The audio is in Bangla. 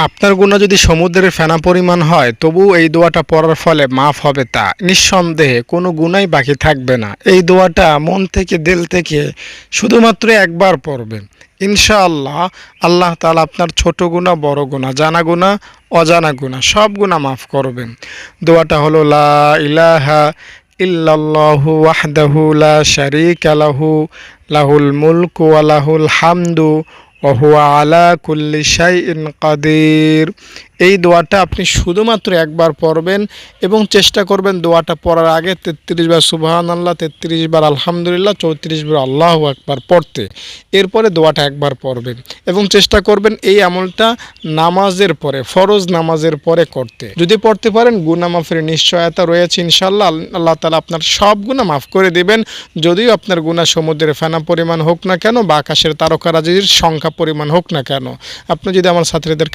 আপনার গুনাহ যদি সমুদ্রের ফেনা পরিমাণ হয় তবুও এই দোয়াটা পড়ার ফলে মাফ হবে, তা নিঃসন্দেহে কোনো গুনাহই বাকি থাকবে না। এই দোয়াটা মন থেকে দিল থেকে শুধুমাত্র একবার পড়বেন, ইনশাআল্লাহ আল্লাহ তাআলা আপনার ছোট গুনাহ বড় গুনাহ জানা গুনাহ অজানা গুনাহ সব গুনাহ মাফ করবেন। দোয়াটা হলো লা ইলাহা ইল্লাল্লাহু ওয়াহদাহু লা শারীকা লাহু লাহুল মুলকু ওয়া লাহুল হামদু ওয়া হুয়া আলা কুল্লি শাইইন কাদির। এই দোয়াটা আপনি শুধুমাত্র একবার পড়বেন এবং চেষ্টা করবেন দোয়াটা পড়ার আগে ৩৩ বার সুবহানাল্লাহ, ৩৩ বার আলহামদুলিল্লাহ, ৩৪ বার আল্লাহু আকবার পড়তে। এরপরে দোয়াটা একবার পড়বেন এবং চেষ্টা করবেন এই আমলটা নামাজের পরে, ফরজ নামাজের পরে করতে। যদি পড়তে পারেন গুনাহ মাফের নিশ্চয়তা রয়েছে ইনশাআল্লাহ। আল্লাহ তাআলা আপনার সব গুনাহ মাফ করে দিবেন। যদিও আপনার গুনাহ সমুদ্রের ফেনা পরিমাণ হোক না কেন বা আকাশের তারকারাজির সংখ্যা পরিমাণ হোক না কেন, আপনি যদি আমার ছাত্রীদের